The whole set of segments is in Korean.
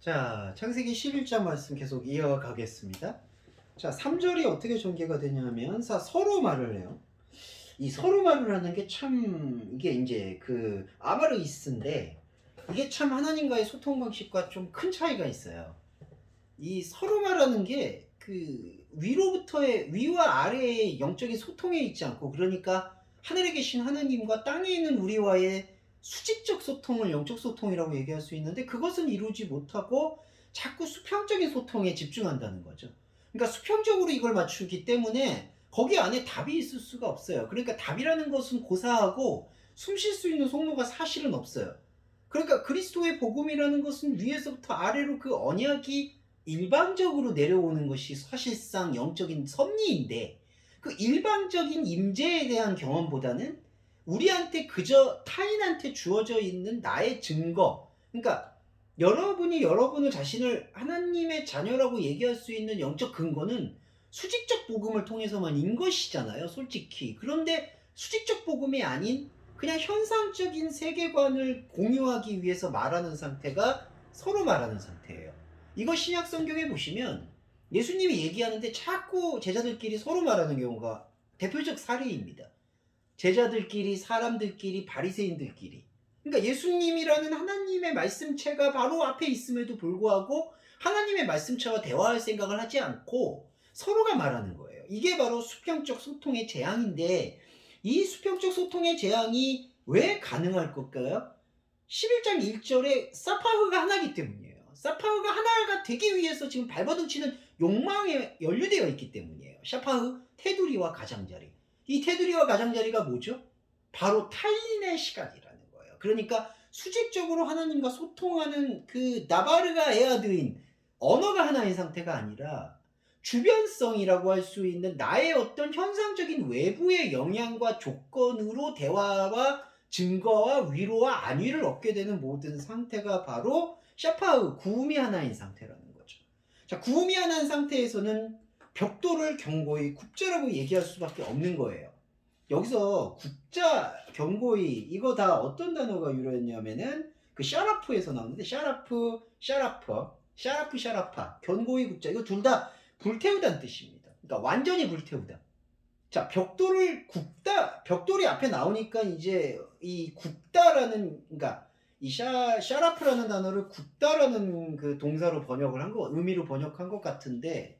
자, 창세기 11장 말씀 계속 이어가겠습니다. 자, 3절이 어떻게 전개가 되냐면 서로 말을 해요. 이 서로 말을 하는 게 참 이게 이제 그 아마르이스인데 이게 참 하나님과의 소통 방식과 좀 큰 차이가 있어요. 이 서로 말하는 게 그 위로부터의 위와 아래의 영적인 소통에 있지 않고, 그러니까 하늘에 계신 하나님과 땅에 있는 우리와의 수직적 소통을 영적 소통이라고 얘기할 수 있는데, 그것은 이루지 못하고 자꾸 수평적인 소통에 집중한다는 거죠. 그러니까 수평적으로 이걸 맞추기 때문에 거기 안에 답이 있을 수가 없어요. 그러니까 답이라는 것은 고사하고 숨 쉴 수 있는 속로가 사실은 없어요. 그러니까 그리스도의 복음이라는 것은 위에서부터 아래로 그 언약이 일방적으로 내려오는 것이 사실상 영적인 섭리인데, 그 일방적인 임재에 대한 경험보다는 우리한테 그저 타인한테 주어져 있는 나의 증거, 그러니까 여러분이 여러분을 자신을 하나님의 자녀라고 얘기할 수 있는 영적 근거는 수직적 복음을 통해서만인 것이잖아요, 솔직히. 그런데 수직적 복음이 아닌 그냥 현상적인 세계관을 공유하기 위해서 말하는 상태가 서로 말하는 상태예요. 이거 신약 성경에 보시면 예수님이 얘기하는데 자꾸 제자들끼리 서로 말하는 경우가 대표적 사례입니다. 제자들끼리, 사람들끼리, 바리새인들끼리. 그러니까 예수님이라는 하나님의 말씀체가 바로 앞에 있음에도 불구하고 하나님의 말씀체와 대화할 생각을 하지 않고 서로가 말하는 거예요. 이게 바로 수평적 소통의 재앙인데, 이 수평적 소통의 재앙이 왜 가능할 걸까요? 11장 1절에 사파흐가 하나이기 때문이에요. 사파흐가 하나가 되기 위해서 지금 발버둥 치는 욕망에 연루되어 있기 때문이에요. 사파흐, 테두리와 가장자리. 이 테두리와 가장자리가 뭐죠? 바로 타인의 시각이라는 거예요. 그러니까 수직적으로 하나님과 소통하는 그 나바르가 에아드인 언어가 하나인 상태가 아니라 주변성이라고 할 수 있는 나의 어떤 현상적인 외부의 영향과 조건으로 대화와 증거와 위로와 안위를 얻게 되는 모든 상태가 바로 샤파흐, 구음이 하나인 상태라는 거죠. 자, 구음이 하나인 상태에서는 벽돌을 경고히 국자라고 얘기할 수밖에 없는 거예요. 여기서 국자, 경고히 이거 다 어떤 단어가 유래했냐면은 그 샤라프에서 나오는데, 샤라프, 샤라퍼, 샤라프, 샤라파, 견고히 국자, 이거 둘 다 불태우다는 뜻입니다. 그러니까 완전히 불태우다. 자, 벽돌을 굽다, 벽돌이 앞에 나오니까 이제 이 굽다라는, 그러니까 이 샤라프라는 단어를 굽다라는 그 동사로 번역을 한 거, 의미로 번역한 것 같은데,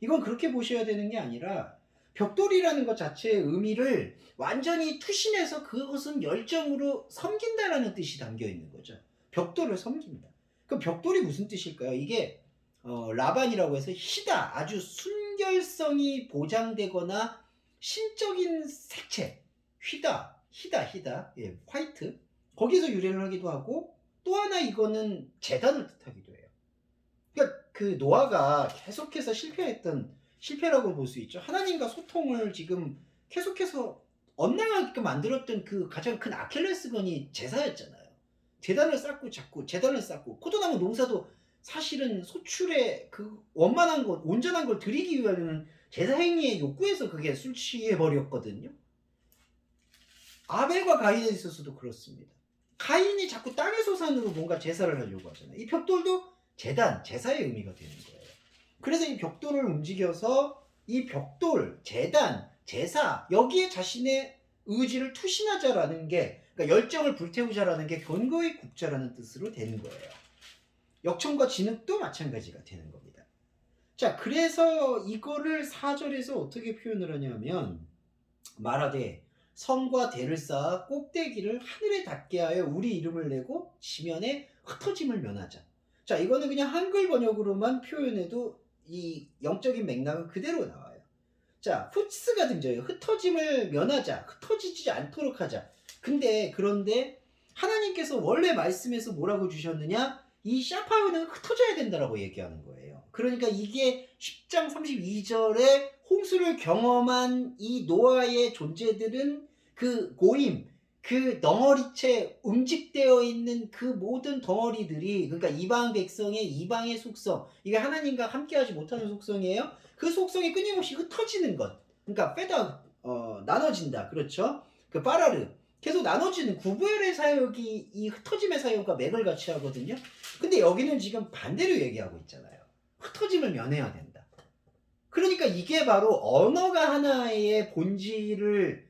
이건 그렇게 보셔야 되는 게 아니라 벽돌이라는 것 자체의 의미를 완전히 투신해서 그것은 열정으로 섬긴다라는 뜻이 담겨 있는 거죠. 벽돌을 섬긴다. 그럼 벽돌이 무슨 뜻일까요? 이게 라반이라고 해서 희다, 아주 순결성이 보장되거나 신적인 색채, 희다, 예, 화이트. 거기서 유래를 하기도 하고, 또 하나 이거는 재단을 뜻하기도 해요. 그러니까 그 노아가 계속해서 실패라고 볼 수 있죠. 하나님과 소통을 지금 계속해서 엇나가게끔 만들었던 그 가장 큰 아킬레스건이 제사였잖아요. 재단을 쌓고 포도나무 농사도 사실은 소출의 그 원만한 것, 온전한 걸 드리기 위한 제사 행위의 욕구에서 그게 술 취해 버렸거든요. 아벨과 가인에 있어서도 그렇습니다. 가인이 자꾸 땅의 소산으로 뭔가 제사를 하려고 하잖아요. 이 벽돌도 제사의 의미가 되는 거예요. 그래서 이 벽돌을 움직여서 이 벽돌, 제단, 제사, 여기에 자신의 의지를 투신하자라는 게, 그러니까 열정을 불태우자라는 게 견고히 굽자라는 뜻으로 되는 거예요. 역청과 진흙도 마찬가지가 되는 겁니다. 자, 그래서 이거를 4절에서 어떻게 표현을 하냐면, 말하되 성과 대를 쌓아 꼭대기를 하늘에 닿게 하여 우리 이름을 내고 지면에 흩어짐을 면하자. 자, 이거는 그냥 한글 번역으로만 표현해도 이 영적인 맥락은 그대로 나와요. 자, 후스가 등장해요. 흩어짐을 면하자, 흩어지지 않도록 하자. 그런데 하나님께서 원래 말씀에서 뭐라고 주셨느냐? 이 샤파흐는 흩어져야 된다라고 얘기하는 거예요. 그러니까 이게 10장 32절에 홍수를 경험한 이 노아의 존재들은 그 고임, 그 덩어리째 움직되어 있는 그 모든 덩어리들이, 그러니까 이방 백성의 이방의 속성, 이게 하나님과 함께하지 못하는 속성이에요. 그 속성이 끊임없이 흩어지는 것, 그러니까 나눠진다, 그렇죠? 그 파라르, 계속 나눠지는 구부엘의 사역이 이 흩어짐의 사역과 맥을 같이 하거든요. 근데 여기는 지금 반대로 얘기하고 있잖아요. 흩어짐을 면해야 된다. 그러니까 이게 바로 언어가 하나의 본질을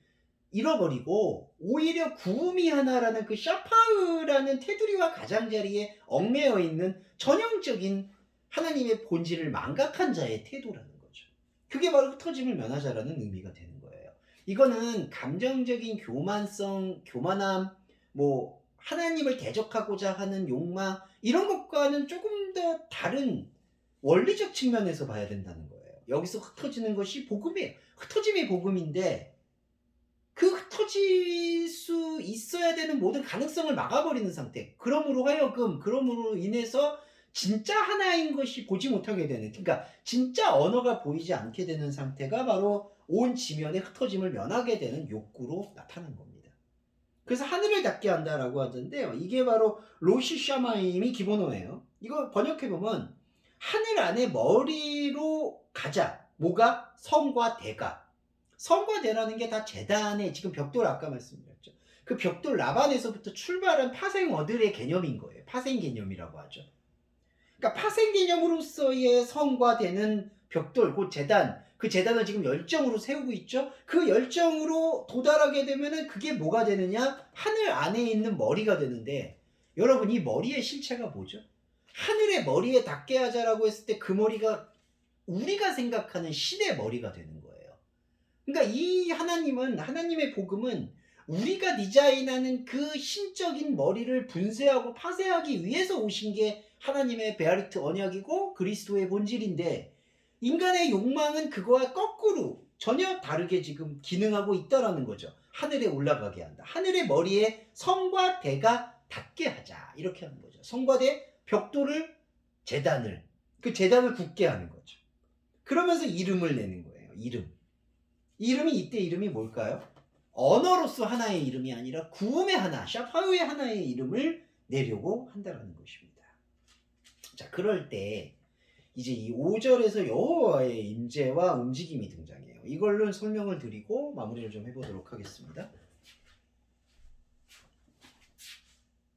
잃어버리고 오히려 구음이 하나라는 그 샤파흐라는 테두리와 가장자리에 얽매여 있는 전형적인 하나님의 본질을 망각한 자의 태도라는 거죠. 그게 바로 흩어짐을 면하자라는 의미가 되는 거예요. 이거는 감정적인 교만성, 교만함, 뭐 하나님을 대적하고자 하는 욕망 이런 것과는 조금 더 다른 원리적 측면에서 봐야 된다는 거예요. 여기서 흩어지는 것이 복음이에요. 흩어짐이 복음인데 그 흩어질 수 있어야 되는 모든 가능성을 막아버리는 상태. 그러므로 인해서 진짜 하나인 것이 보지 못하게 되는, 그러니까 진짜 언어가 보이지 않게 되는 상태가 바로 온 지면의 흩어짐을 면하게 되는 욕구로 나타난 겁니다. 그래서 하늘을 닿게 한다라고 하던데요. 이게 바로 로시 샤마임이 기본어예요. 이거 번역해보면 하늘 안에 머리로 가자. 뭐가? 성과 대가. 성과 대라는 게 다 제단의 지금 벽돌 아까 말씀드렸죠. 그 벽돌 라반에서부터 출발한 파생어들의 개념인 거예요. 파생 개념이라고 하죠. 그러니까 파생 개념으로서의 성과 되는 벽돌, 그 제단, 그 제단을 지금 열정으로 세우고 있죠. 그 열정으로 도달하게 되면은 그게 뭐가 되느냐? 하늘 안에 있는 머리가 되는데, 여러분 이 머리의 실체가 뭐죠? 하늘의 머리에 닿게 하자라고 했을 때 그 머리가 우리가 생각하는 신의 머리가 되는 거예요. 그러니까 이 하나님의 복음은 우리가 디자인하는 그 신적인 머리를 분쇄하고 파쇄하기 위해서 오신 게 하나님의 베아리트 언약이고 그리스도의 본질인데, 인간의 욕망은 그거와 거꾸로 전혀 다르게 지금 기능하고 있다라는 거죠. 하늘에 올라가게 한다. 하늘의 머리에 성과 대가 닿게 하자. 이렇게 하는 거죠. 성과 대 벽돌을, 제단을, 그 제단을 굳게 하는 거죠. 그러면서 이름을 내는 거예요. 이때 이름이 뭘까요? 언어로서 하나의 이름이 아니라 구음의 하나, 샤파유의 하나의 이름을 내려고 한다는 것입니다. 자, 그럴 때 이제 이 5절에서 여호와의 임재와 움직임이 등장해요. 이걸로 설명을 드리고 마무리를 좀 해보도록 하겠습니다.